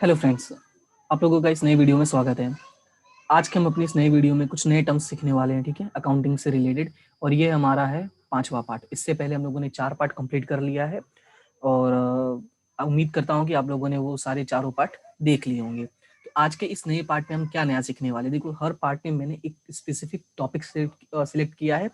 Hello friends, आप लोगों का इस नए वीडियो में स्वागत है। आज के हम अपनी इस नए वीडियो में कुछ नए टर्म्स सीखने वाले हैं, ठीक है, अकाउंटिंग से रिलेटेड। और ये हमारा है 5वां पार्ट। इससे पहले हम लोगों ने 4 पार्ट कंप्लीट कर लिया है और उम्मीद करता हूँ कि आप लोगों ने वो सारे चारों पार्ट देख लिए होंगे। तो आज के इस नए पार्ट में हम क्या नया सीखने वाले हैं? देखो, हर पार्ट में मैंने एक स्पेसिफिक टॉपिक सिलेक्ट किया है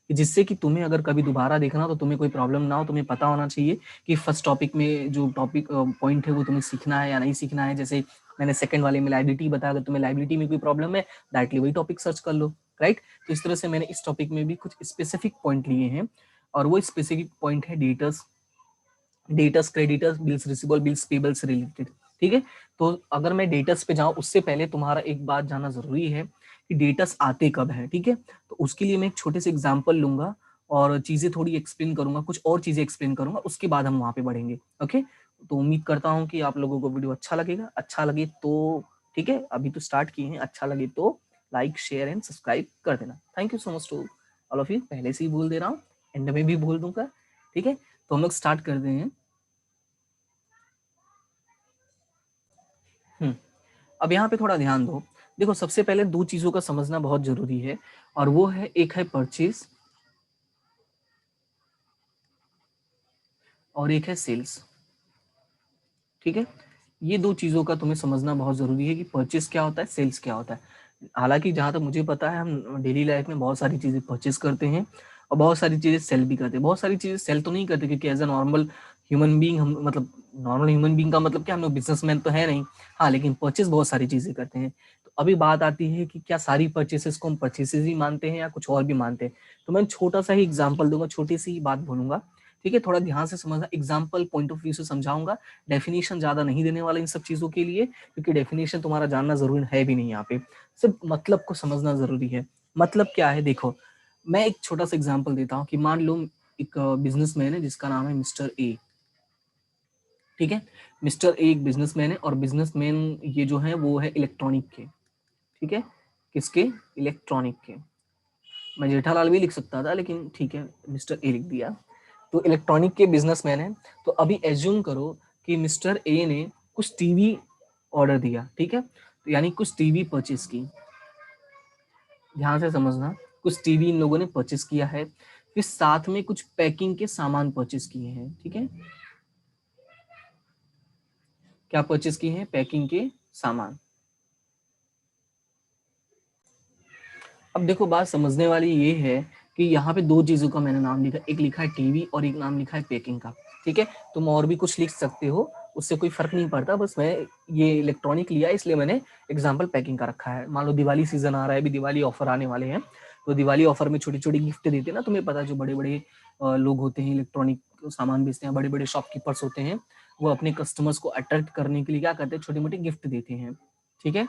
जिससे कि तुम्हें अगर कभी दोबारा देखना तो तुम्हें कोई प्रॉब्लम ना हो। तुम्हें पता होना चाहिए कि फर्स्ट टॉपिक में जो टॉपिक पॉइंट है वो तुम्हें सीखना है या नहीं सीखना है। जैसे मैंने सेकंड वाले में लाइबिलिटी बताया, अगर तुम्हें लाइबिलिटी में कोई प्रॉब्लम है डायरेक्टली वही टॉपिक सर्च कर लो, राइट। तो इस तरह से मैंने इस टॉपिक में भी कुछ स्पेसिफिक पॉइंट लिए हैं और वो स्पेसिफिक पॉइंट है debtors, creditors, bills receivable, bills payable से रिलेटेड, ठीक है। तो अगर मैं डेटर्स पे जाऊं उससे पहले तुम्हारा एक बात जानना जरूरी है कि डेटर्स आते कब है, ठीक है। तो उसके लिए मैं एक छोटे से एग्जांपल लूंगा और चीजें थोड़ी एक्सप्लेन करूंगा, कुछ और चीजें एक्सप्लेन करूंगा, उसके बाद हम वहां पे बढ़ेंगे। ओके, तो उम्मीद करता हूँ कि आप लोगों को वीडियो अच्छा लगेगा। अच्छा लगे तो ठीक है, अभी तो स्टार्ट किए हैं, अच्छा लगे तो लाइक, शेयर एंड सब्सक्राइब कर देना। Thank you so much to all of you. पहले से ही बोल दे रहा हूँ, एंड में भी बोल दूंगा, ठीक है। तो हम लोग स्टार्ट करते हैं। अब यहाँ पे थोड़ा ध्यान दो। देखो, सबसे पहले दो चीजों का समझना बहुत जरूरी है और वो है, एक है परचेज और एक है सेल्स, ठीक है। ये दो चीजों का तुम्हें समझना बहुत जरूरी है कि परचेज क्या होता है, सेल्स क्या होता है। हालांकि जहां तक मुझे पता है, हम डेली लाइफ में बहुत सारी चीजें परचेज करते हैं और बहुत सारी चीजें सेल भी करते हैं। बहुत सारी चीजें सेल तो नहीं करते क्योंकि as a normal human being हम, मतलब नॉर्मल ह्यूमन बीइंग का मतलब क्या, हम लोग बिजनेसमैन तो है नहीं। हाँ, लेकिन परचेज बहुत सारी चीजें करते हैं। तो अभी बात आती है कि क्या सारी परचेसेस को हम परचेसेस ही मानते हैं या कुछ और भी मानते हैं। तो मैं छोटा सा ही एग्जाम्पल दूंगा, छोटी सी ही बात बोलूंगा, ठीक है। थोड़ा ध्यान से समझना, एग्जाम्पल पॉइंट ऑफ व्यू से समझाऊंगा। डेफिनेशन ज्यादा नहीं देने वाला इन सब चीजों के लिए, क्योंकि डेफिनेशन तुम्हारा जानना जरूरी है भी नहीं यहाँ पे। सिर्फ मतलब को समझना जरूरी है। मतलब क्या है, देखो, मैं एक छोटा सा एग्जांपल देता हूँ कि मान लो एक बिजनेसमैन है जिसका नाम है मिस्टर ए, ठीक है। मिस्टर ए एक बिजनेसमैन है और बिजनेसमैन ये जो है वो है इलेक्ट्रॉनिक के, ठीक है। किसके? इलेक्ट्रॉनिक के। मैं जेठालाल भी लिख सकता था लेकिन ठीक है, मिस्टर ए लिख दिया। तो इलेक्ट्रॉनिक के बिजनेसमैन है। तो अभी एज्यूम करो कि मिस्टर ए ने कुछ टीवी ऑर्डर दिया, ठीक है। तो यानी कुछ टीवी परचेस की। ध्यान से समझना, कुछ टीवी इन लोगों ने परचेस किया है, फिर साथ में कुछ पैकिंग के सामान परचेस किए हैं, ठीक है। क्या परचेस किए हैं? पैकिंग के सामान। अब देखो, बात समझने वाली ये है कि यहाँ पे दो चीजों का मैंने नाम लिखा, एक लिखा है टीवी और एक नाम लिखा है पैकिंग का, ठीक है। तुम और भी कुछ लिख सकते हो, उससे कोई फर्क नहीं पड़ता। बस मैं ये इलेक्ट्रॉनिक लिया इसलिए मैंने एग्जाम्पल पैकिंग का रखा है। मान लो दिवाली सीजन आ रहा है, अभी दिवाली ऑफर आने वाले हैं, तो दिवाली ऑफर में छोटी छोटी गिफ्ट देते हैं ना। तुम्हें पता है, जो बड़े बड़े लोग होते हैं, इलेक्ट्रॉनिक सामान बेचते हैं, बड़े बड़े शॉपकीपर्स होते हैं, वो अपने कस्टमर्स को अट्रैक्ट करने के लिए क्या करते हैं, छोटे मोटे गिफ्ट देते हैं, ठीक है।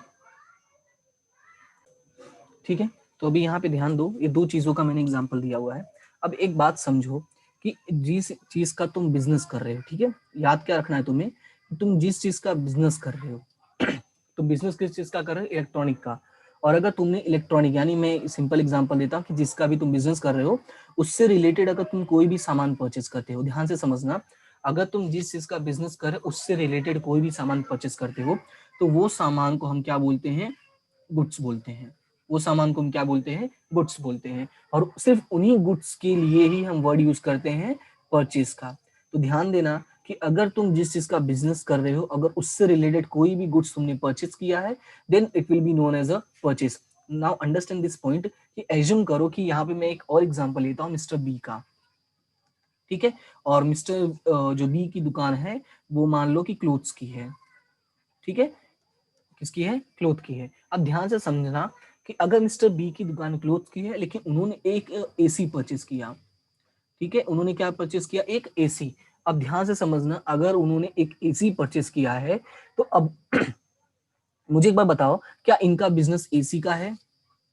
ठीक है, तो अभी यहाँ पे ध्यान दो, ये दो चीजों का मैंने एग्जांपल दिया हुआ है। अब एक बात समझो कि जिस चीज का तुम बिजनेस कर रहे हो, ठीक है, याद क्या रखना है तुम्हें, तुम जिस चीज का बिजनेस कर रहे हो, तो बिजनेस किस चीज का कर रहे हो? इलेक्ट्रॉनिक का। और अगर तुमने इलेक्ट्रॉनिक, यानी मैं सिंपल एग्जांपल देता हूँ कि जिसका भी तुम बिजनेस कर रहे हो उससे रिलेटेड अगर तुम कोई भी सामान परचेस करते हो, ध्यान से समझना, अगर तुम जिस चीज का बिजनेस कर रहे हो उससे रिलेटेड कोई भी सामान परचेस करते हो, तो वो सामान को हम क्या बोलते हैं? गुड्स बोलते हैं। वो सामान को हम क्या बोलते हैं? गुड्स बोलते हैं। और सिर्फ उन्हीं गुड्स के लिए ही हम वर्ड यूज करते हैं परचेज का। तो ध्यान देना कि अगर तुम जिस चीज का बिजनेस कर रहे हो, अगर उससे रिलेटेड कोई भी गुड्स तुमने परचेज किया है, then it will be known as a purchase. Now understand this point कि एज्यूम करो कि यहाँ पे मैं एक और एग्जांपल लेता हूँ मिस्टर बी का, ठीक है। और मिस्टर जो बी की दुकान है वो मान लो कि क्लोथ्स की है, ठीक है। किसकी है? क्लोथ की है। अब ध्यान से समझना कि अगर मिस्टर बी की दुकान क्लोथ की है लेकिन उन्होंने एक एसी परचेज किया, ठीक है, उन्होंने क्या परचेज किया? एक एसी। अब ध्यान से समझना, अगर उन्होंने एक एसी परचेज किया है तो अब मुझे एक बार बताओ, क्या इनका बिजनेस एसी का है?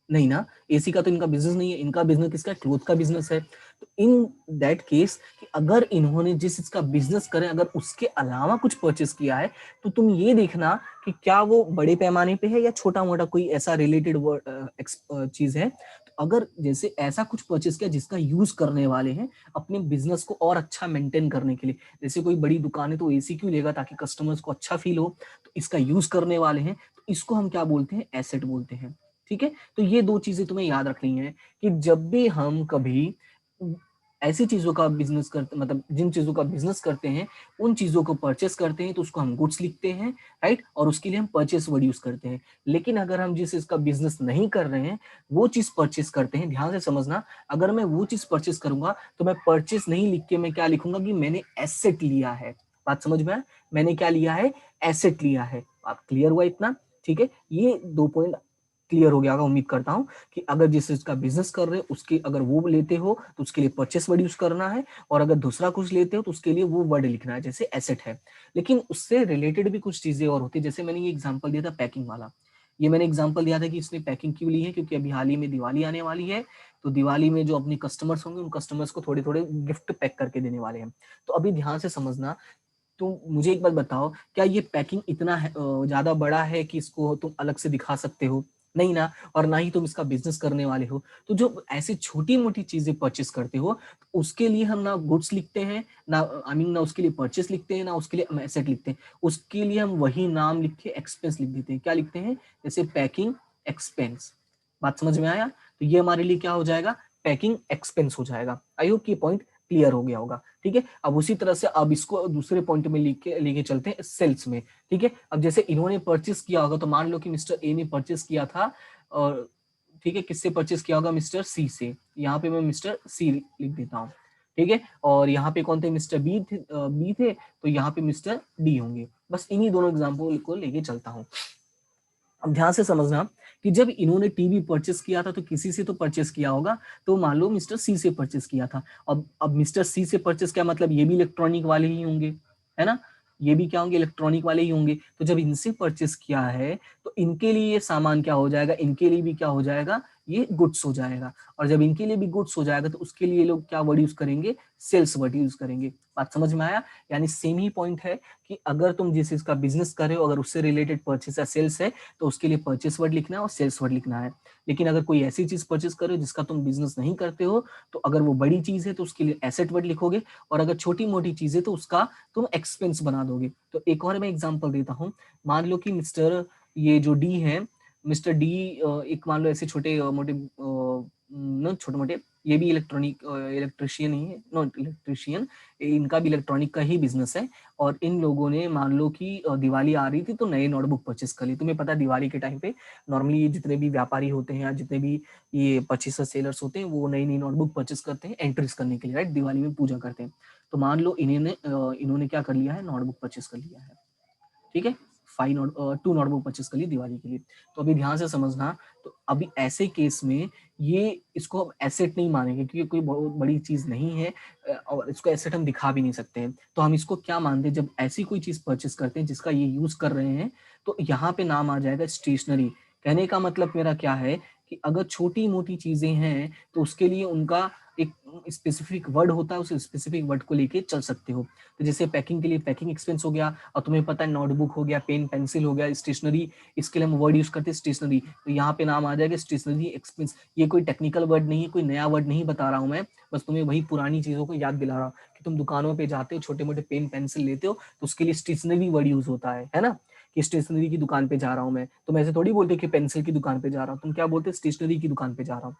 नहीं ना, एसी का तो इनका बिजनेस नहीं है। इनका बिजनेस किसका? क्लोथ का बिजनेस है। तो इन दैट केस कि अगर इन्होंने जिस इसका बिजनेस करें अगर उसके अलावा कुछ परचेस किया है, तो तुम ये देखना कि क्या वो बड़े पैमाने पे है या छोटा मोटा कोई ऐसा रिलेटेड चीज है। तो अगर जैसे ऐसा कुछ परचेस किया जिसका यूज करने वाले हैं अपने बिजनेस को और अच्छा मेंटेन करने के लिए, जैसे कोई बड़ी दुकान है तो एसी क्यों लेगा, ताकि कस्टमर्स को अच्छा फील हो, तो इसका यूज करने वाले हैं, तो इसको हम क्या बोलते हैं, एसेट बोलते हैं। ठीक है, तो ये दो चीजें तुम्हें याद रखनी है कि जब भी हम कभी ऐसी चीजों का बिजनेस करते, मतलब जिन चीजों का बिजनेस करते हैं उन चीजों को परचेस करते हैं तो उसको हम गुड्स लिखते हैं, राइट, और उसके लिए हम परचेस वर्ड यूज करते हैं। लेकिन अगर हम जिस इसका बिजनेस नहीं कर रहे हैं वो चीज परचेस करते हैं, ध्यान से समझना, अगर मैं वो चीज परचेस करूंगा तो मैं परचेस नहीं लिख के मैं क्या लिखूंगा कि मैंने एसेट लिया है। बात समझ में आया, मैंने क्या लिया है, एसेट लिया है। आप क्लियर हुआ इतना? ठीक है, ये दो पॉइंट क्लियर हो गया होगा, उम्मीद करता हूं कि अगर जिस चीज का बिजनेस कर रहे हो उसके अगर वो लेते हो तो उसके लिए परचेस वर्ड यूज करना है, और अगर दूसरा कुछ लेते हो तो उसके लिए वो वर्ड लिखना है, जैसे एसेट है। लेकिन उससे रिलेटेड भी कुछ चीजें और होती है, जैसे मैंने ये एग्जांपल दिया था पैकिंग वाला, ये मैंने एग्जांपल दिया था कि इसने पैकिंग क्यों ली है, क्योंकि अभी हाल ही में दिवाली आने वाली है, तो दिवाली में जो अपने कस्टमर्स होंगे उन कस्टमर्स को थोड़े थोड़े गिफ्ट पैक करके देने वाले हैं। तो अभी ध्यान से समझना, तो मुझे एक बात बताओ, क्या ये पैकिंग इतना ज्यादा बड़ा है कि इसको तुम अलग से दिखा सकते हो? नहीं ना, और ना ही तुम इसका बिजनेस करने वाले हो। तो जो ऐसी छोटी मोटी चीजें परचेस करते हो तो उसके लिए हम ना गुड्स लिखते हैं, ना आई मीन ना उसके लिए परचेस लिखते हैं, ना उसके लिए हम एसेट लिखते हैं, उसके लिए हम वही नाम लिख के एक्सपेंस लिख देते हैं। क्या लिखते हैं? जैसे पैकिंग एक्सपेंस। बात समझ में आया? तो ये हमारे लिए क्या हो जाएगा, पैकिंग एक्सपेंस हो जाएगा। आई होप ये पॉइंट क्लियर हो गया होगा। ठीक है, अब उसी तरह से अब इसको दूसरे पॉइंट में लेके चलते हैं सेल्स में। ठीक है, अब जैसे इन्होंने परचेस किया होगा, तो मान लो कि मिस्टर ए ने परचेस किया था, और ठीक है, किससे परचेस किया होगा, मिस्टर सी से। यहाँ पे मैं मिस्टर सी लिख देता हूँ। ठीक है, और यहाँ पे कौन थे, मिस्टर बी थे, तो यहाँ पे मिस्टर डी होंगे। बस इन्हीं दोनों एग्जाम्पल को लेके चलता हूँ। अब ध्यान से समझना कि जब इन्होंने टीवी परचेस किया था तो किसी से तो परचेस किया होगा, तो मान लो मिस्टर सी से परचेस किया था। अब मिस्टर सी से परचेस क्या मतलब, ये भी इलेक्ट्रॉनिक वाले ही होंगे, है ना, ये भी क्या होंगे, इलेक्ट्रॉनिक वाले ही होंगे। तो जब इनसे परचेस किया है तो इनके लिए ये सामान क्या हो जाएगा, इनके लिए भी क्या हो जाएगा, ये गुड्स हो जाएगा। और जब इनके लिए भी गुड्स हो जाएगा तो उसके लिए लोग क्या वर्ड यूज करेंगे, सेल्स वर्ड यूज करेंगे। बात समझ में आया? यानी सेम ही पॉइंट है कि अगर तुम जिस चीज का बिजनेस कर रहे हो, अगर उससे रिलेटेड परचेस या सेल्स है तो उसके लिए परचेस वर्ड लिखना है और सेल्स वर्ड लिखना है। लेकिन अगर कोई ऐसी चीज परचेस कर रहे हो जिसका तुम बिजनेस नहीं करते हो, तो अगर वो बड़ी चीज है तो उसके लिए एसेट वर्ड लिखोगे, और अगर छोटी मोटी चीज है तो उसका तुम एक्सपेंस बना दोगे। तो एक और मैं एग्जांपल देता हूँ। मान लो कि मिस्टर ये जो डी है, मिस्टर डी, एक मान लो ऐसे छोटे मोटे न छोटे मोटे, ये भी इलेक्ट्रिशियन ही है, नॉट इलेक्ट्रिशियन, इनका भी इलेक्ट्रॉनिक का ही बिजनेस है। और इन लोगों ने मान लो कि दिवाली आ रही थी तो नए नोटबुक परचेस कर ली। तुम्हें पता है दिवाली के टाइम पे नॉर्मली जितने भी व्यापारी होते हैं या जितने भी ये परचेसर सेलर्स होते हैं वो नई नई नोटबुक परचेस करते हैं एंट्रीज करने के लिए, राइट, दिवाली में पूजा करते हैं। तो मान लो इन्होंने क्या कर लिया है, नोटबुक परचेस कर लिया है। ठीक है, 2 नोटबुक परचेस कर ली दिवाली के लिए। तो अभी ध्यान से समझना, तो अभी ऐसे केस में ये इसको अब एसेट नहीं मानेंगे क्योंकि कोई बहुत बड़ी चीज नहीं है, और इसको एसेट हम दिखा भी नहीं सकते हैं। तो हम इसको क्या मानते हैं, जब ऐसी कोई चीज परचेस करते हैं जिसका ये यूज कर रहे हैं, तो यहाँ पे नाम आ जाएगा स्टेशनरी। कहने का मतलब मेरा क्या है कि अगर छोटी मोटी चीजें हैं तो उसके लिए उनका एक स्पेसिफिक वर्ड होता है, उस स्पेसिफिक वर्ड को लेके चल सकते हो। तो जैसे पैकिंग के लिए पैकिंग एक्सपेंस हो गया, और तुम्हें पता है नोटबुक हो गया, पेन पेंसिल हो गया, स्टेशनरी, इसके लिए हम वर्ड यूज करते हैं स्टेशनरी, तो यहाँ पे नाम आ जाएगा स्टेशनरी एक्सपेंस। ये कोई टेक्निकल वर्ड नहीं है, कोई नया वर्ड नहीं बता रहा हूँ मैं, बस तुम्हें वही पुरानी चीजों को याद दिला रहा हूँ कि तुम दुकानों पे जाते हो, छोटे मोटे पेन पेंसिल लेते हो तो उसके लिए स्टेशनरी वर्ड यूज होता है ना, कि स्टेशनरी की दुकान पे जा रहा हूँ मैं। तुम ऐसे थोड़ी बोलते कि पेंसिल की दुकान पे जा रहा हूँ, तुम क्या बोलते, स्टेशनरी की दुकान पे जा रहा हूँ।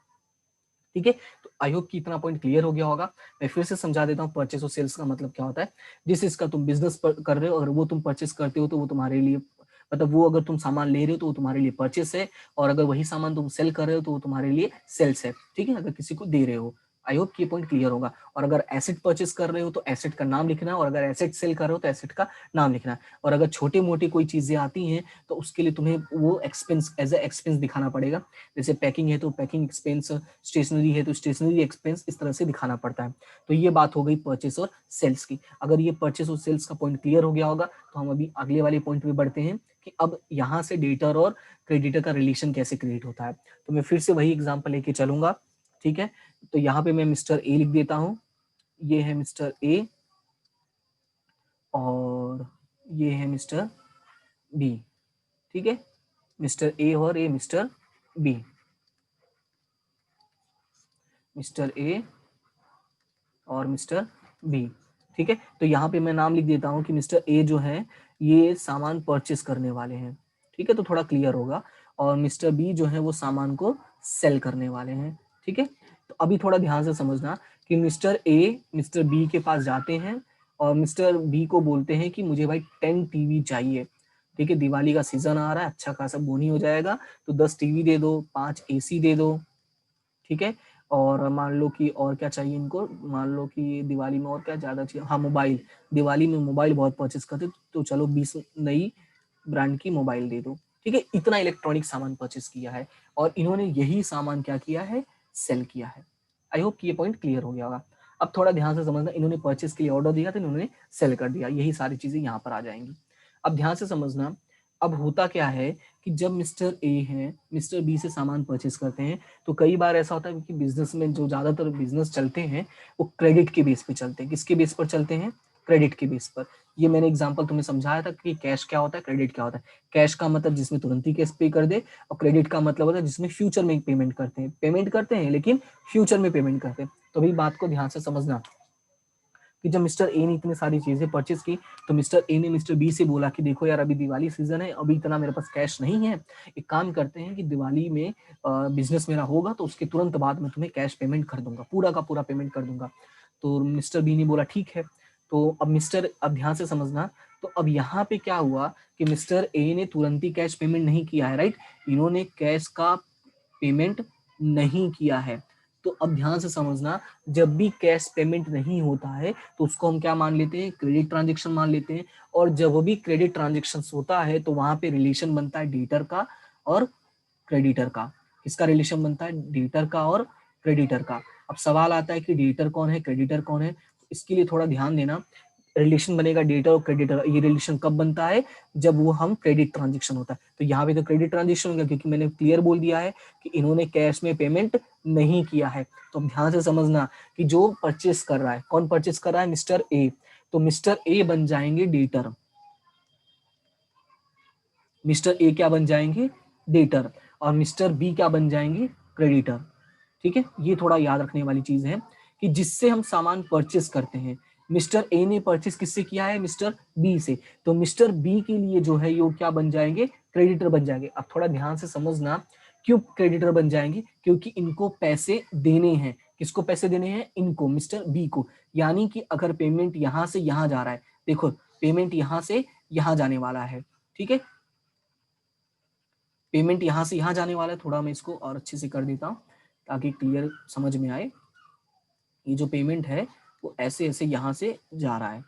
ठीक है, तो आई होप कि इतना पॉइंट क्लियर हो गया होगा। मैं फिर से समझा देता हूँ परचेस और सेल्स का मतलब क्या होता है। जिस इसका तुम बिजनेस कर रहे हो, अगर वो तुम परचेस करते हो तो वो तुम्हारे लिए, मतलब वो अगर तुम सामान ले रहे हो तो वो तुम्हारे लिए परचेस है, और अगर वही सामान तुम सेल कर रहे हो तो वो तुम्हारे लिए सेल्स है। ठीक है, अगर किसी को दे रहे हो। आई होप कि ये पॉइंट क्लियर होगा। और अगर एसेट परचेस कर रहे हो तो एसेट का नाम लिखना है, और अगर एसेट सेल कर रहे हो तो एसेट का नाम लिखना है। और अगर छोटी मोटी कोई चीजें आती हैं तो उसके लिए तुम्हें वो एक्सपेंस एज ए एक्सपेंस दिखाना पड़ेगा। जैसे पैकिंग है तो पैकिंग एक्सपेंस, स्टेशनरी है तो स्टेशनरी एक्सपेंस, इस तरह से दिखाना पड़ता है। तो ये बात हो गई परचेस और सेल्स की। अगर ये परचेस और सेल्स का पॉइंट क्लियर हो गया होगा तो हम अभी अगले वाले पॉइंट पे बढ़ते हैं कि अब यहाँ से डेटर और क्रेडिटर का रिलेशन कैसे क्रिएट होता है। तो मैं फिर से वही एग्जाम्पल लेके चलूंगा। ठीक है, तो यहाँ पे मैं मिस्टर ए लिख देता हूँ, ये है मिस्टर ए, और ये है मिस्टर बी। ठीक है, मिस्टर ए और ये मिस्टर बी। मिस्टर ए और मिस्टर बी। ठीक है, तो यहाँ पे मैं नाम लिख देता हूँ कि मिस्टर ए जो है ये सामान परचेस करने वाले हैं। ठीक है, तो थोड़ा क्लियर होगा। और मिस्टर बी जो है वो सामान को सेल करने वाले हैं। ठीक है, तो अभी थोड़ा ध्यान से समझना कि मिस्टर ए मिस्टर बी के पास जाते हैं और मिस्टर बी को बोलते हैं कि मुझे भाई 10 टीवी चाहिए। ठीक है, दिवाली का सीजन आ रहा है, अच्छा खासा बोनी हो जाएगा, तो 10 टीवी दे दो, 5 एसी दे दो। ठीक है, और मान लो कि और क्या चाहिए इनको, मान लो कि दिवाली में और क्या ज्यादा चाहिए, हाँ मोबाइल, दिवाली में मोबाइल बहुत परचेस करते, तो चलो 20 नई ब्रांड की मोबाइल दे दो। ठीक है, इतना इलेक्ट्रॉनिक सामान परचेस किया है और इन्होंने यही सामान क्या किया है, सेल किया है। आई होप कि ये पॉइंट क्लियर हो गया होगा। अब थोड़ा ध्यान से समझना, इन्होंने परचेस के लिए ऑर्डर दिया था, इन्होंने सेल कर दिया, यही सारी चीजें यहाँ पर आ जाएंगी। अब ध्यान से समझना, अब होता क्या है कि जब मिस्टर ए है मिस्टर बी से सामान परचेस करते हैं, तो कई बार ऐसा होता है कि बिजनेस में जो ज्यादातर बिजनेस चलते हैं वो क्रेडिट के बेस पे चलते हैं। किसके बेस पर चलते हैं, क्रेडिट के बेस पर। ये मैंने एग्जांपल तुम्हें समझाया था कि कैश क्या होता है, क्रेडिट क्या होता है। कैश का मतलब जिसमें तुरंत ही कैश पे कर दे, और क्रेडिट का मतलब होता है जिसमें फ्यूचर में पेमेंट करते हैं लेकिन फ्यूचर में पेमेंट करते हैं। तो भाई बात को ध्यान से समझना कि जब मिस्टर ए ने इतनी सारी चीजें परचेस की, तो मिस्टर ए ने मिस्टर बी से बोला कि देखो यार अभी दिवाली सीजन है, अभी इतना मेरे पास कैश नहीं है, एक काम करते हैं कि दिवाली में बिजनेस मेरा होगा तो उसके तुरंत बाद मैं तुम्हें कैश पेमेंट कर दूंगा, पूरा का पूरा पेमेंट कर दूंगा। तो मिस्टर बी ने बोला ठीक है। तो अब ध्यान से समझना, तो अब यहाँ पे क्या हुआ कि मिस्टर ए ने तुरंत ही कैश पेमेंट नहीं किया है, राइट। इन्होंने कैश का पेमेंट नहीं किया है। तो अब ध्यान से समझना, जब भी कैश पेमेंट नहीं होता है तो उसको हम क्या मान लेते हैं, क्रेडिट ट्रांजेक्शन मान लेते हैं। और जब भी क्रेडिट ट्रांजेक्शन होता है तो वहां पे रिलेशन बनता है डेटर का और क्रेडिटर का। किसका रिलेशन बनता है, डेटर का और क्रेडिटर का। अब सवाल आता है कि डेटर कौन है, क्रेडिटर कौन है। इसके लिए थोड़ा ध्यान देना, रिलेशन बनेगा डेटर और क्रेडिटर। ये रिलेशन कब बनता है, जब वो हम क्रेडिट ट्रांजेक्शन होता है। तो यहाँ पे तो क्रेडिट ट्रांजेक्शन होगा क्योंकि मैंने क्लियर बोल दिया है कि इन्होंने कैश में पेमेंट नहीं किया है। तो ध्यान से समझना कि जो परचेस कर रहा है, कौन परचेस कर रहा है, मिस्टर ए। तो मिस्टर ए बन जाएंगे डेटर, मिस्टर ए क्या बन जाएंगे, डेटर। और मिस्टर बी क्या बन जाएंगे, क्रेडिटर। ठीक है, ये थोड़ा याद रखने वाली चीज है कि जिससे हम सामान परचेस करते हैं, मिस्टर ए ने परचेस किससे किया है, मिस्टर बी से। तो मिस्टर बी के लिए जो है ये क्या बन जाएंगे, क्रेडिटर बन जाएंगे। अब थोड़ा ध्यान से समझना, क्यों क्रेडिटर बन जाएंगे, क्योंकि इनको पैसे देने हैं। किसको पैसे देने हैं, इनको, मिस्टर बी को। यानी कि अगर पेमेंट यहां से यहां जा रहा है, देखो पेमेंट यहां से यहां जाने वाला है। ठीक है, पेमेंट यहाँ से यहाँ जाने वाला है। थोड़ा मैं इसको और अच्छे से कर देता हूँ ताकि क्लियर समझ में आए। ये जो पेमेंट है वो ऐसे ऐसे यहाँ से जा रहा है।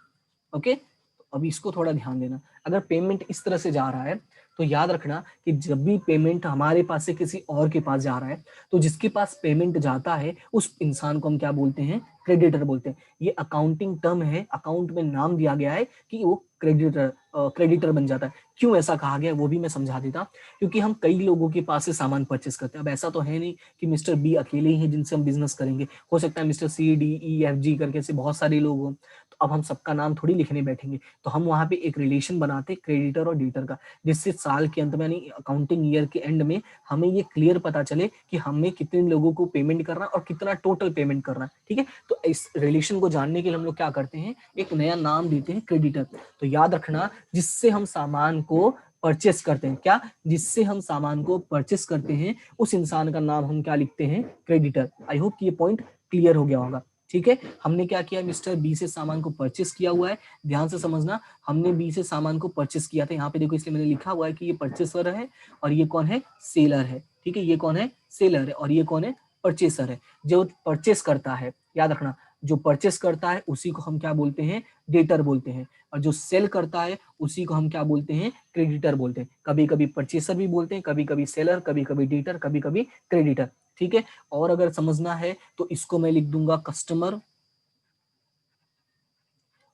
ओके, तो अभी इसको थोड़ा ध्यान देना। अगर पेमेंट इस तरह से जा रहा है तो याद रखना कि जब भी पेमेंट हमारे पास से किसी और के पास जा रहा है, तो जिसके पास पेमेंट जाता है उस इंसान को हम क्या बोलते हैं, क्रेडिटर बोलते हैं। ये अकाउंटिंग टर्म है, अकाउंट में नाम दिया गया है कि वो क्रेडिटर बन जाता है। क्यों ऐसा कहा गया वो भी मैं समझा देता, क्योंकि हम कई लोगों के पास से सामान परचेस करते हैं। अब ऐसा तो है नहीं कि मिस्टर बी अकेले ही हैं जिनसे हम बिजनेस करेंगे, हो सकता है mister C D E F G करके से बहुत सारे लोग हों। तो अब हम सबका नाम थोड़ी लिखने बैठेंगे, तो हम वहां पे एक रिलेशन बनाते हैं क्रेडिटर और डेटर का, जिससे साल के अंत में यानी अकाउंटिंग ईयर के एंड में हमें ये क्लियर पता चले कि हमें कितने लोगों को पेमेंट करना है और कितना टोटल पेमेंट करना है। ठीक है, तो इस रिलेशन को जानने के लिए हम लोग क्या करते हैं, एक नया नाम देते हैं, क्रेडिटर। तो याद रखना, जिससे हम सामान को परचेस करते हैं, क्या, जिससे हम सामान को परचेस करते हैं उस इंसान का नाम हम क्या लिखते हैं, क्रेडिटर। आई होप कि ये पॉइंट क्लियर हो गया होगा। ठीक है, हमने क्या किया, मिस्टर बी से सामान को परचेस किया हुआ है। ध्यान से समझना, हमने बी से सामान को परचेस किया था, यहाँ पे देखो इसलिए मैंने लिखा हुआ है कि ये परचेसर है और ये कौन है, सेलर है। ठीक है, ये कौन है, सेलर है, और ये कौन है, परचेसर है। जो परचेस करता है, याद रखना, जो परचेस करता है उसी को हम क्या बोलते हैं, डेटर बोलते हैं। और जो सेल करता है उसी को हम क्या बोलते हैं, क्रेडिटर बोलते हैं। कभी कभी परचेसर भी बोलते हैं, कभी कभी सेलर, कभी कभी डेटर, कभी कभी क्रेडिटर। ठीक है, और अगर समझना है तो इसको मैं लिख दूंगा कस्टमर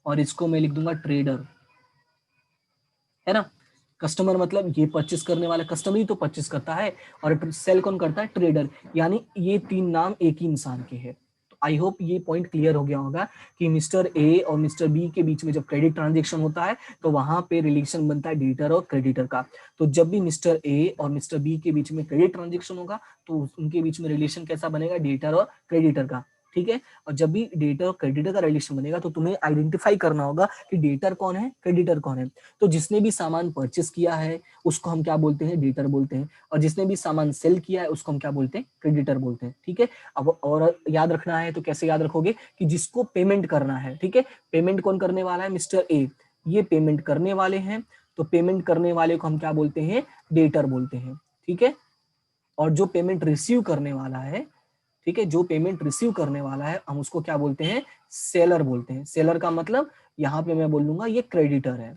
और इसको मैं लिख दूंगा ट्रेडर, है ना। कस्टमर मतलब ये परचेस करने वाला, कस्टमर ही तो परचेस करता है, और सेल कौन करता है, ट्रेडर। यानी ये तीन नाम एक ही इंसान के हैं। तो आई होप ये पॉइंट क्लियर हो गया होगा कि मिस्टर ए और मिस्टर बी के बीच में जब क्रेडिट ट्रांजेक्शन होता है तो वहां पे रिलेशन बनता है डेटर और क्रेडिटर का। तो जब भी मिस्टर ए और मिस्टर बी के बीच में क्रेडिट ट्रांजेक्शन होगा तो उनके बीच में रिलेशन कैसा बनेगा, डेटर और क्रेडिटर का। ठीक है, और जब भी डेटर और क्रेडिटर का रिलेशन बनेगा तो तुम्हें आइडेंटिफाई करना होगा कि डेटर कौन है, क्रेडिटर कौन है। तो जिसने भी सामान परचेस किया है उसको हम क्या बोलते हैं, डेटर बोलते हैं, और जिसने भी सामान सेल किया है उसको हम क्या बोलते हैं, क्रेडिटर बोलते हैं। ठीक है, अब और याद रखना है तो कैसे याद रखोगे कि जिसको पेमेंट करना है, ठीक है, पेमेंट कौन करने वाला है, मिस्टर ए, ये पेमेंट करने वाले हैं, तो पेमेंट करने वाले को हम क्या बोलते हैं, डेटर बोलते हैं। ठीक है, और जो पेमेंट रिसीव करने वाला है, ठीक है, जो पेमेंट रिसीव करने वाला है हम उसको क्या बोलते हैं, सेलर बोलते हैं। सेलर का मतलब यहाँ पे मैं बोल लूंगा ये क्रेडिटर है।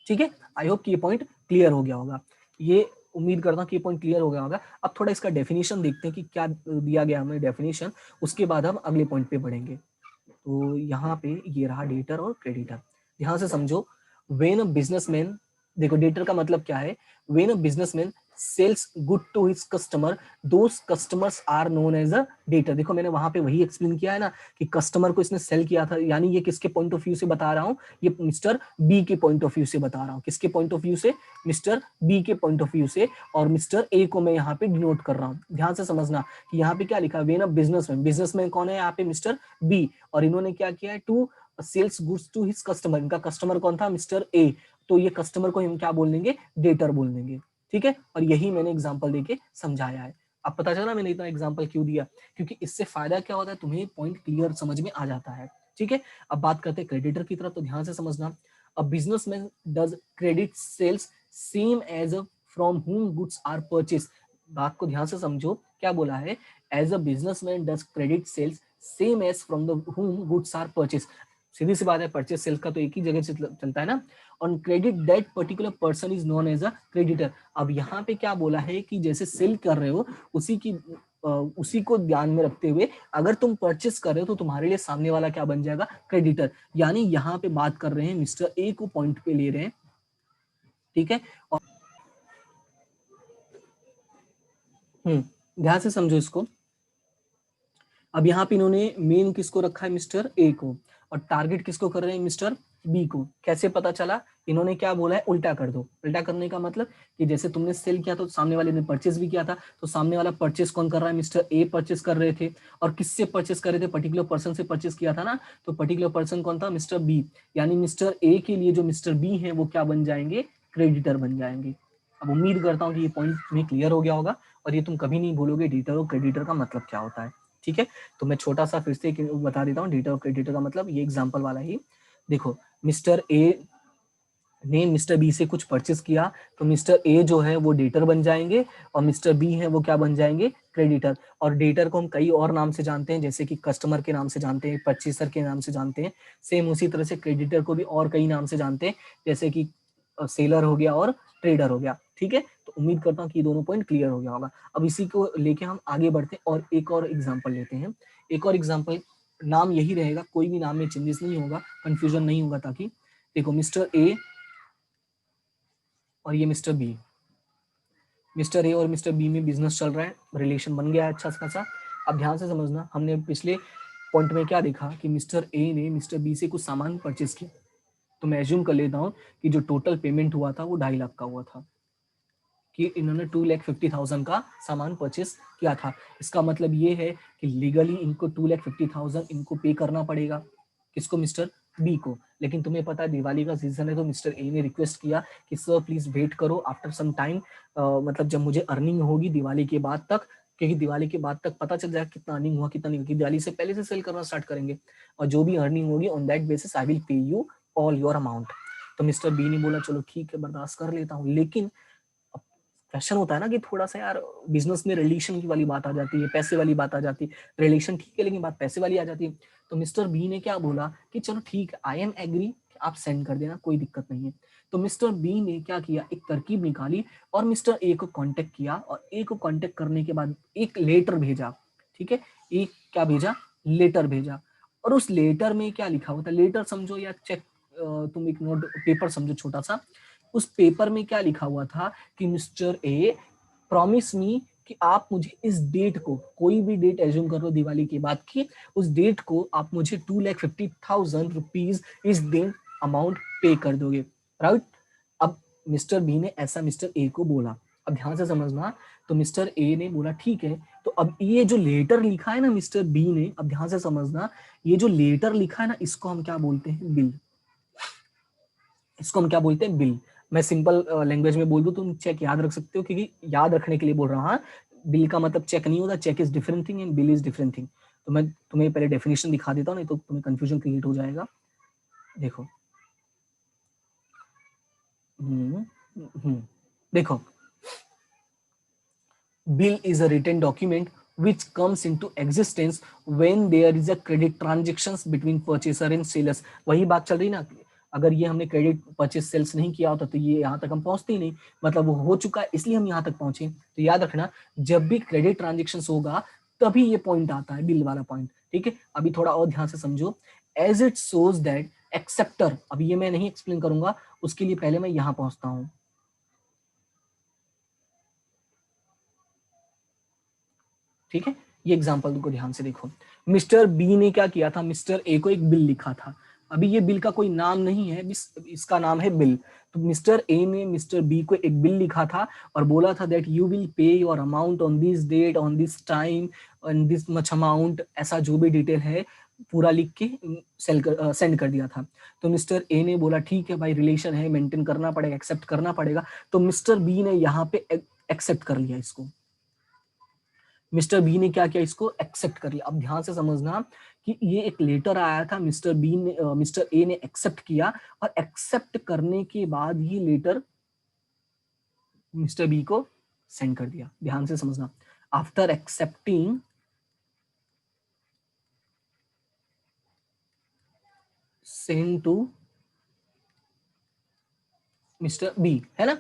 ठीक है, आई होप कि ये पॉइंट क्लियर हो गया होगा। ये उम्मीद करता हूँ कि ये पॉइंट क्लियर हो गया होगा। अब थोड़ा इसका डेफिनेशन देखते हैं कि क्या दिया गया हमें डेफिनेशन, उसके बाद हम अगले पॉइंट पे बढ़ेंगे। तो यहाँ पे ये रहा डेटर और क्रेडिटर, ध्यान से समझो। व्हेन अ बिजनेसमैन, देखो डेटर का मतलब क्या है, when a businessman sells good to his customer those customers are known as a debtor. देखो मैंने वहां पे वही एक्सप्लेन किया है ना कि कस्टमर को इसने सेल किया था, यानी ये किसके पॉइंट ऑफ व्यू से बता रहा हूँ, ये मिस्टर बी के पॉइंट ऑफ व्यू से बता रहा हूँ। किसके पॉइंट ऑफ व्यू से, मिस्टर बी के पॉइंट ऑफ व्यू से, और मिस्टर ए को मैं यहाँ पे डिनोट कर रहा हूँ। ध्यान से समझना कि यहाँ पे क्या लिखा है, व्हेन अ बिजनेसमैन, बिजनेसमैन कौन है यहाँ पे, मिस्टर बी, और इन्होंने क्या किया है, to sells goods to his customer, इनका कस्टमर कौन था, मिस्टर ए, तो ये कस्टमर को हम क्या बोल देंगे, डेटर बोल देंगे। ठीक है, और यही मैंने एग्जांपल देके समझाया है। अब पता चला मैंने इतना एग्जांपल क्यों दिया, क्योंकि इससे फायदा क्या होता है, तुम्हें पॉइंट क्लियर समझ में आ जाता है। ठीक है, अब बात करते हैं क्रेडिटर की तरफ, तो ध्यान से समझना। A businessman does credit sales same as from whom goods are purchase. बात को ध्यान से समझो, क्या बोला है, as a businessman does credit sales same as from the whom goods are purchase. सीधी सी बात है, परचेज सेल्स का तो एक ही जगह से चलता है ना। On credit that particular person is known as a creditor. अब यहाँ पे क्या बोला है कि जैसे सेल कर रहे हो उसी को ध्यान में रखते हुए अगर तुम परचेस कर रहे हो तो तुम्हारे लिए सामने वाला क्या बन जाएगा, क्रेडिटर। यानी यहाँ पे बात कर रहे हैं, मिस्टर ए को पॉइंट पे ले रहे हैं। ठीक है, और ध्यान से समझो इसको। अब यहाँ पे इन्होंने मेन किसको रखा है, मिस्टर ए को, और टारगेट किसको कर रहे हैं, मिस्टर बी को। कैसे पता चला, इन्होंने क्या बोला है, उल्टा कर दो। उल्टा करने का मतलब कि जैसे तुमने सेल किया तो सामने वाले ने परचेस भी किया था, तो सामने वाला परचेस कौन कर रहा है, मिस्टर ए परचेस कर रहे थे, और किससे परचेस कर रहे थे, पर्टिकुलर पर्सन से परचेस किया था ना, तो पर्टिकुलर पर्सन कौन था, मिस्टर बी। यानी मिस्टर ए के लिए जो मिस्टर बी है वो क्या बन जाएंगे, क्रेडिटर बन जाएंगे। अब उम्मीद करता हूँ कि ये पॉइंट में क्लियर हो गया होगा, और ये तुम कभी नहीं भूलोगे डेटर और क्रेडिटर का मतलब क्या होता है। ठीक है, तो मैं छोटा सा फिर से बता देता हूँ, डेटर और क्रेडिटर का मतलब, ये एग्जांपल वाला ही। देखो, मिस्टर ए ने मिस्टर बी से कुछ परचेस किया, तो मिस्टर ए जो है वो डेटर बन जाएंगे, और मिस्टर बी है वो क्या बन जाएंगे, क्रेडिटर। और डेटर को हम कई और नाम से जानते हैं, जैसे कि कस्टमर के नाम से जानते हैं, परचेसर के नाम से जानते हैं। सेम उसी तरह से क्रेडिटर को भी और कई नाम से जानते हैं, जैसे कि सेलर हो गया और ट्रेडर हो गया। ठीक है, तो उम्मीद करता हूँ कि ये दोनों पॉइंट क्लियर हो गया होगा। अब इसी को लेके हम आगे बढ़ते हैं और एक और एग्जाम्पल लेते हैं। एक और एग्जाम्पल, नाम यही रहेगा, कोई भी नाम में चेंजेस नहीं होगा, कंफ्यूजन नहीं होगा। ताकि देखो, मिस्टर ए और ये मिस्टर बी, मिस्टर ए और मिस्टर बी में बिजनेस चल रहा है, रिलेशन बन गया है अच्छा खासा। अब ध्यान से समझना, हमने पिछले पॉइंट में क्या देखा कि मिस्टर ए ने मिस्टर बी से कुछ सामान परचेस किया, तो मैं एज्यूम कर लेता हूँ कि जो टोटल पेमेंट हुआ था वो 2.5 लाख का हुआ था, कि इन्होंने 2,50,000 का सामान परचेस किया था। इसका मतलब ये है कि लीगली इनको 2,50,000 इनको पे करना पड़ेगा, किसको, मिस्टर बी को। लेकिन तुम्हें पता है दिवाली का सीजन है, तो मिस्टर ए ने रिक्वेस्ट किया कि सर प्लीज वेट करो आफ्टर सम टाइम, मतलब जब मुझे अर्निंग होगी दिवाली के बाद तक, क्योंकि दिवाली के बाद तक पता चल जाएगा कितना अर्निंग हुआ कितना नहीं हुआ, दिवाली से पहले से सेल करना स्टार्ट करेंगे, और जो भी अर्निंग होगी on that basis I will pay you all your amount. तो मिस्टर बी ने बोला चलो ठीक है, बर्दाश्त कर लेता हूँ। लेकिन क्वेश्चन होता है ना कि थोड़ा सा यार बिजनेस में रिलेशन की वाली बात आ जाती है, पैसे वाली बात आ जाती है। रिलेशन ठीक है, लेकिन बात पैसे वाली आ जाती है। तो मिस्टर बी ने क्या बोला कि चलो ठीक है, आई एम एग्री, आप सेंड कर देना, कोई दिक्कत नहीं है। तो मिस्टर बी ने क्या किया, एक तरकीब निकाली और मिस्टर ए को कांटेक्ट किया, और ए को कांटेक्ट करने के बाद एक लेटर भेजा। ठीक है, एक क्या भेजा, लेटर भेजा। और उस लेटर में क्या लिखा हुआ था, लेटर समझो या चेक, तुम एक नोट पेपर समझो छोटा सा। उस पेपर में क्या लिखा हुआ था कि मिस्टर ए प्रॉमिस मी कि आप मुझे इस डेट को, कोई भी डेट एज्यूम कर लो दिवाली के बाद की, उस डेट को आप मुझे 2,50,000 रुपीज इस दिन अमाउंट पे कर दोगे, राइट। अब मिस्टर बी ने ऐसा मिस्टर ए को बोला, अब ध्यान से समझना, तो मिस्टर ए ने बोला ठीक है। तो अब ये जो लेटर लिखा है ना मिस्टर बी ने, अब ध्यान से समझना, ये जो लेटर लिखा है ना, इसको हम क्या बोलते हैं, बिल। इसको हम क्या बोलते हैं, बिल। मैं सिंपल लैंग्वेज में बोल दूं, तुम चेक याद रख सकते हो, क्योंकि याद रखने के लिए बोल रहा हूँ। बिल का मतलब चेक नहीं होता, cheque is different thing and bill is different thing. तो मैं तुम्हें पहले डेफिनेशन दिखा देता हूँ, नहीं तो तुम्हें कंफ्यूजन क्रिएट हो जाएगा। देखो, देखो, bill is a written document which comes into existence when there is a credit transactions between purchaser and sellers। वही बात चल रही ना, अगर ये हमने क्रेडिट परचेस सेल्स नहीं किया होता तो ये यहाँ तक हम पहुंचते ही नहीं, मतलब वो हो चुका है इसलिए हम यहाँ तक पहुंचे। तो याद रखना, जब भी क्रेडिट ट्रांजेक्शन होगा तभी ये पॉइंट आता है, बिल वाला पॉइंट, ठीक है। अभी थोड़ा और ध्यान से समझो, as it shows that acceptor, अभी ये मैं नहीं एक्सप्लेन करूंगा, उसके लिए पहले मैं यहाँ पहुंचता हूँ, ठीक है। ये एग्जांपल को ध्यान से देखो, मिस्टर बी ने क्या किया था, मिस्टर ए को एक बिल लिखा था। अभी ये बिल का कोई नाम नहीं है, इसका नाम है बिल। तो मिस्टर ए ने मिस्टर बी को एक बिल लिखा था और बोला था that you will pay your amount on this date on this time on this much amount, ऐसा जो भी डिटेल है पूरा लिख के सेंड कर दिया था। तो मिस्टर ए ने बोला ठीक है भाई, रिलेशन है, मेंटेन करना पड़ेगा, एक्सेप्ट करना पड़ेगा। तो मिस्टर बी ने यहाँ पे एक्सेप्ट कर लिया इसको, मिस्टर बी ने क्या किया, इसको एक्सेप्ट कर लिया। अब ध्यान से समझना कि ये एक लेटर आया था, मिस्टर बी ने मिस्टर ए ने एक्सेप्ट किया, और एक्सेप्ट करने के बाद ये लेटर मिस्टर बी को सेंड कर दिया। ध्यान से समझना, after accepting send to mister B, है ना,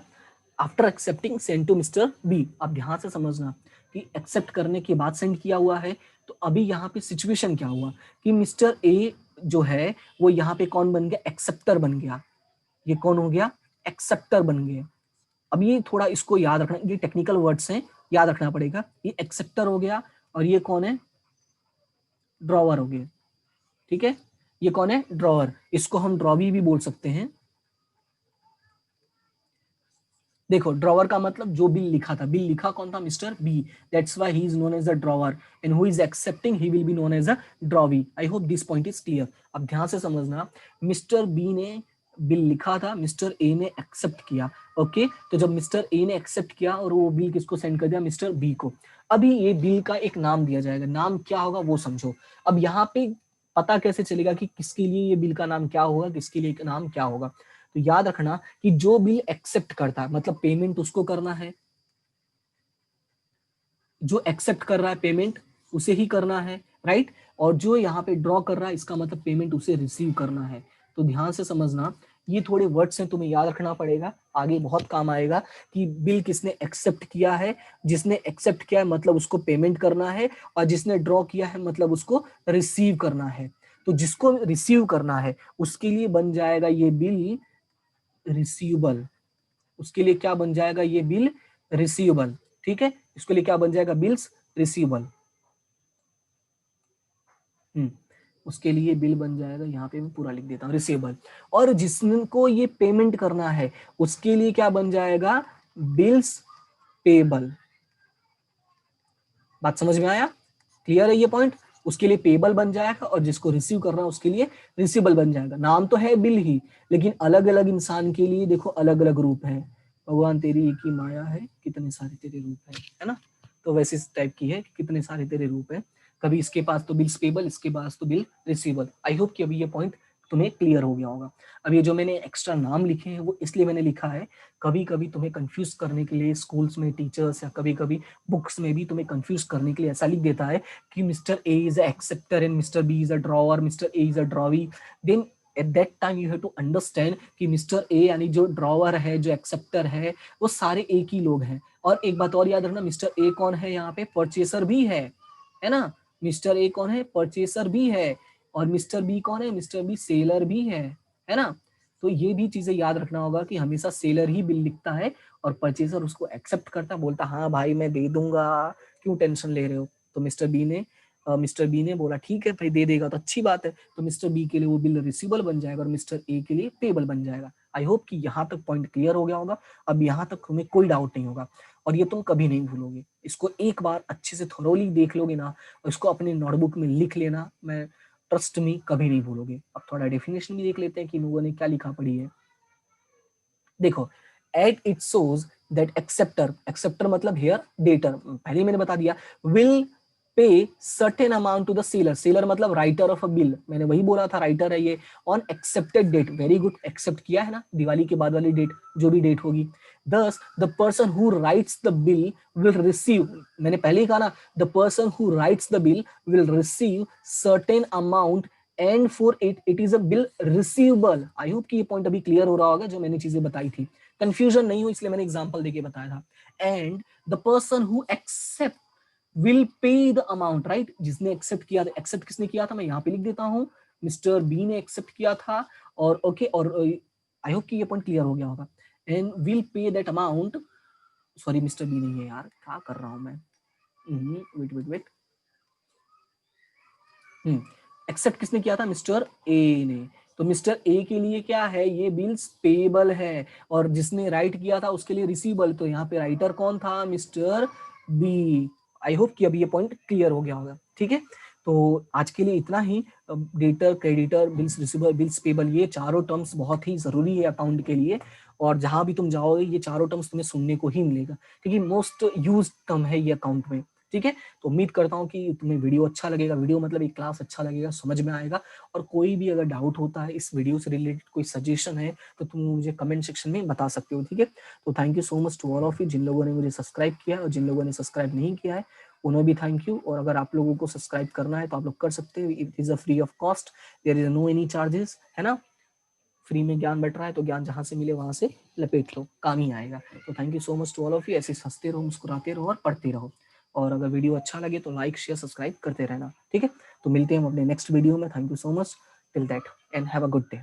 after accepting send to mister B. अब ध्यान से समझना कि एक्सेप्ट करने के बाद सेंड किया हुआ है। तो अभी यहाँ पे सिचुएशन क्या हुआ कि मिस्टर ए जो है वो यहाँ पे कौन बन गया, एक्सेप्टर बन गया। ये कौन हो गया, एक्सेप्टर बन गया। अब ये थोड़ा इसको याद रखना, ये टेक्निकल वर्ड्स हैं, याद रखना पड़ेगा। ये एक्सेप्टर हो गया और ये कौन है, ड्रॉवर हो गया, ठीक है। ये कौन है, ड्रॉवर, इसको हम ड्रॉवी भी बोल सकते हैं। देखो, ड्रॉवर का मतलब जो बिल लिखा था, बिल लिखा कौन था, mister B, that's why he is known as a drawer and who is accepting he will be known as a drawee. I hope this point is clear. अब ध्यान से समझना, मिस्टर बी ने बिल लिखा था, मिस्टर ए ने accept किया, okay. तो जब मिस्टर ए ने एक्सेप्ट किया और वो बिल किसको सेंड कर दिया, मिस्टर बी को। अभी ये बिल का एक नाम दिया जाएगा, नाम क्या होगा वो समझो। अब यहाँ पे पता कैसे चलेगा कि किसके लिए ये बिल का नाम क्या होगा, किसके लिए नाम क्या होगा। तो याद रखना कि जो बिल एक्सेप्ट करता है, मतलब पेमेंट उसको करना है, जो एक्सेप्ट कर रहा है पेमेंट उसे ही करना है, राइट। और जो यहाँ पे ड्रॉ कर रहा है, इसका मतलब पेमेंट उसे रिसीव करना है। तो ध्यान से समझना, ये थोड़े वर्ड्स हैं, तुम्हें याद रखना पड़ेगा, आगे बहुत काम आएगा। कि बिल किसने एक्सेप्ट किया है, जिसने एक्सेप्ट किया है मतलब उसको पेमेंट करना है, और जिसने ड्रॉ किया है मतलब उसको रिसीव करना है। तो जिसको रिसीव करना है उसके लिए बन जाएगा ये बिल रिसीवेबल, उसके लिए क्या बन जाएगा, ये बिल रिसीवेबल, ठीक है। इसके लिए क्या बन जाएगा, बिल्स रिसीवेबल। उसके लिए बिल बन जाएगा, यहाँ पे मैं पूरा लिख देता हूँ, रिसीवेबल। और जिसको ये पेमेंट करना है उसके लिए क्या बन जाएगा, बिल्स पेबल। बात समझ में आया, क्लियर है ये पॉइंट। उसके लिए पेबल बन जाएगा और जिसको रिसीव करना है उसके लिए रिसीवेबल बन जाएगा। नाम तो है बिल ही, लेकिन अलग अलग इंसान के लिए देखो अलग अलग रूप है। भगवान तेरी एक ही माया है, कितने सारे तेरे रूप है ना। तो वैसे इस टाइप की है कि कितने सारे तेरे रूप है, कभी इसके पास तो बिल पेबल, इसके पास तो बिल रिसीवेबल। आई होप कि अभी ये पॉइंट तुम्हें क्लियर हो गया होगा। अब ये जो मैंने एक्स्ट्रा नाम लिखे हैं वो इसलिए मैंने लिखा है, कभी कभी तुम्हें कंफ्यूज करने के लिए स्कूल्स में टीचर्स या कभी कभी बुक्स में भी तुम्हें कंफ्यूज करने के लिए ऐसा लिख देता है कि mister A is a acceptor and mister B is a drawer, mister A is a drawee. Then at that time you have to understand कि मिस्टर ए यानी जो ड्रॉवर है, जो एक्सेप्टर है, वो सारे एक ही लोग हैं। और एक बात और याद रखना, मिस्टर ए कौन है, यहाँ पे परचेसर भी है ना। मिस्टर ए कौन है, परचेसर भी है। और मिस्टर बी कौन है, मिस्टर बी सेलर भी है ना। तो ये भी चीजें याद रखना होगा कि हमेशा सेलर ही बिल लिखता है और परचेजर उसको एक्सेप्ट करता, बोलता हाँ भाई मैं दे दूंगा, क्यों टेंशन ले रहे हो। तो मिस्टर बी ने बोला ठीक है भाई दे देगा तो अच्छी बात है, तो मिस्टर बी के लिए वो बिल रिसीवेबल बन जाएगा और मिस्टर ए के लिए पेबल बन जाएगा। आई होप कि यहाँ तक पॉइंट क्लियर हो गया होगा, अब यहाँ तक तुम्हें कोई डाउट नहीं होगा और ये तुम कभी नहीं भूलोगे। इसको एक बार अच्छे से थोरोली देख लोगे ना और इसको अपने नोटबुक में लिख लेना, मैं ट्रस्ट में कभी नहीं भूलोगे। अब थोड़ा डेफिनेशन भी देख लेते हैं कि लोगों ने क्या लिखा पड़ी है। देखो, at it shows that acceptor मतलब हियर डेटर, पहले ही मैंने बता दिया, will pay certain amount to the seller, seller मतलब राइटर ऑफ अ बिल, मैंने वही बोला था राइटर है ये, on accepted date, very good, accept किया है ना, दिवाली के बाद वाली डेट जो भी डेट होगी। दस the person who rights the bill will receive, मैंने पहले ही कहा ना, the person who rights the bill will receive certain amount and for it is a bill receivable. I hope कि ये पॉइंट अभी क्लियर हो रहा होगा जो मैंने चीजें बताई थी, कंफ्यूजन नहीं हो इसलिए मैंने एग्जांपल देके बताया था। And the person who accept will pay the amount, right, जिसने एक्सेप्ट किया था, एक्सेप्ट किसने किया था मैं यहाँ पे लिख देता हूँ, मिस्टर बी ने एक्सेप्ट किया था, और ओके और आई होप कि ये पॉइंट क्लियर हो गया होगा। And will pay that amount, sorry mister B नहीं है यार, क्या कर रहा हूं मैं, वेट वेट वेट, एक्सेप्ट किसने किया था, मिस्टर ए ने, तो मिस्टर ए के लिए क्या है, ये बिल्स पेबल है, और जिसने राइट किया था उसके लिए रिसीवेबल, तो यहाँ पे राइटर कौन था, मिस्टर बी। आई होप कि अभी ये पॉइंट क्लियर हो गया होगा, ठीक है। तो आज के लिए इतना ही, debtor, creditor, bills receivable, bills payable, ये चारों टर्म्स बहुत ही जरूरी है अकाउंट के लिए, और जहां भी तुम जाओगे ये चारों टर्म्स तुम्हें सुनने को ही मिलेगा, क्योंकि मोस्ट यूज्ड टर्म है ये अकाउंट में, ठीक है। तो उम्मीद करता हूँ कि तुम्हें वीडियो अच्छा लगेगा, वीडियो मतलब एक क्लास अच्छा लगेगा, समझ में आएगा, और कोई भी अगर डाउट होता है इस वीडियो से रिलेटेड, कोई सजेशन है तो तुम मुझे कमेंट सेक्शन में बता सकते हो, ठीक है। तो thank you so much to all of you, जिन लोगों ने मुझे सब्सक्राइब किया और जिन लोगों ने सब्सक्राइब नहीं किया है उन्हें भी थैंक यू, और अगर आप लोगों को सब्सक्राइब करना है तो आप लोग कर सकते हो, it is a free of cost, there is no any charges, है ना, फ्री में ज्ञान बैठ रहा है तो ज्ञान जहां से मिले वहां से लपेट लो, काम ही आएगा। तो thank you so much to all of you, ऐसे हंसते रहो, मुस्कुराते रहो और पढ़ते रहो, और अगर वीडियो अच्छा लगे तो लाइक शेयर सब्सक्राइब करते रहना, ठीक है। तो मिलते हैं हम अपने नेक्स्ट वीडियो में, thank you so much, till that and have a good day.